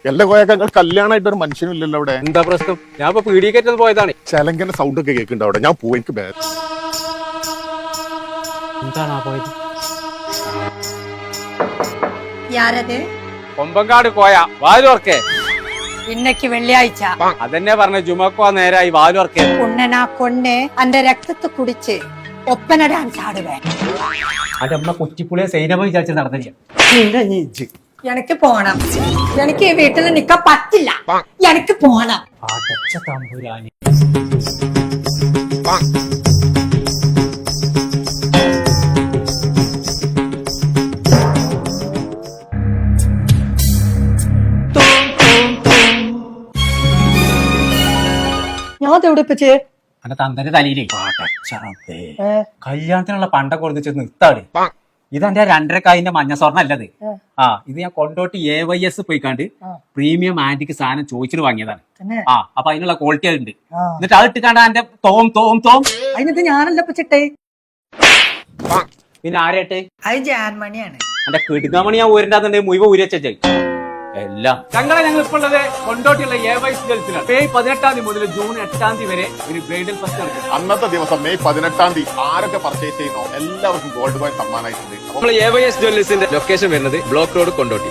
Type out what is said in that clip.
എല്ലാ കോയക്ക കല്യാണമായിട്ട് ഒരു മനുഷ്യനും ഇല്ലല്ലോ അവിടെ. എന്താ പ്രശ്നം? ഞാൻ ഇപ്പൊ പീഡിയക്കേറ്റ് പോയതാണ്. ചെലങ്കന്റെ സൗണ്ട് ഒക്കെ കേൾക്കുന്നുണ്ട് അവിടെ. ഞാൻ പോവും, എനിക്ക് എന്താണ് പോയത്? യാരത്? കൊമ്പങ്കാട് കോയ വാലുവർക്കേ. ഇന്നക്ക് വെള്ളിയാഴ്ച അതെന്നെ പറഞ്ഞ ജുമക്കോ നേരായി വാലുവർക്കേ. ഉണ്ണനാ കൊണ്ണ് അന്റെ രക്തത്തെ കുടിച്ച് ഒപ്പന ഡാൻസ് ആടുവേ. അത് നമ്മളെ കുറ്റിപ്പുളിയെ സൈനമ വിചാരിച്ച് നടന്നില്ല. എനിക്ക് പോണം. എനിക്ക് ഈ വീട്ടിൽ നിക്കാൻ പറ്റില്ല. എനിക്ക് പോണം. അടച്ച തമ്പുരാനി. ഞാൻ തെവിടിപ്പിച്ച് അന്റെ തന്തന്റെ തലയിലേ കല്യാണത്തിനുള്ള പണ്ടൊക്കെ കൊടുത്ത് നിർത്താട്. ഇത് എന്റെ 2.5 മഞ്ഞ സ്വർണ്ണം അല്ലത്. ഇത് ഞാൻ കൊണ്ടോട്ട് AYS പോയിക്കാണ്ട് പ്രീമിയം ആന്റിക്ക് സാധനം ചോദിച്ചിട്ട് വാങ്ങിയതാണ്. അപ്പൊ അതിനുള്ള ക്വാളിറ്റി ഉണ്ട്. എന്നിട്ട് അത് ഇട്ടിക്കാണ്ട് എന്റെ തോം അതിനത് ഞാനല്ല പച്ചിട്ടേ. പിന്നെ ആരേട്ടെ? അത് ജാൻമണിയാണ്. എന്റെ കിടുങ്ങാമണി ഞാൻ ഊരിണ്ടാകുന്നുണ്ടെങ്കിൽ മുഴുവൻ ഊരച്ചായി എല്ലാം. ഞങ്ങൾ ഇപ്പോൾ ഉള്ളത് കൊണ്ടോട്ടിയുള്ള AYS ജ്വൽസിലാണ്. മെയ് 18 മുതൽ ജൂൺ 8 വരെ ഒരു ബ്രൈഡൽ ഫെസ്റ്റ് നടക്കും. അന്നത്തെ ദിവസം മെയ് 18 ആരൊക്കെ പർച്ചേസ് ചെയ്യുന്നോ എല്ലാവർക്കും ഗോൾഡ് കോയിൻ സമ്മാനമായിട്ടുണ്ട്. നമ്മൾ AYS ജ്വല്ലേഴ്സിന്റെ ലൊക്കേഷൻ വരുന്നത് ബ്ലോക്ക് റോഡ് കൊണ്ടോട്ടി.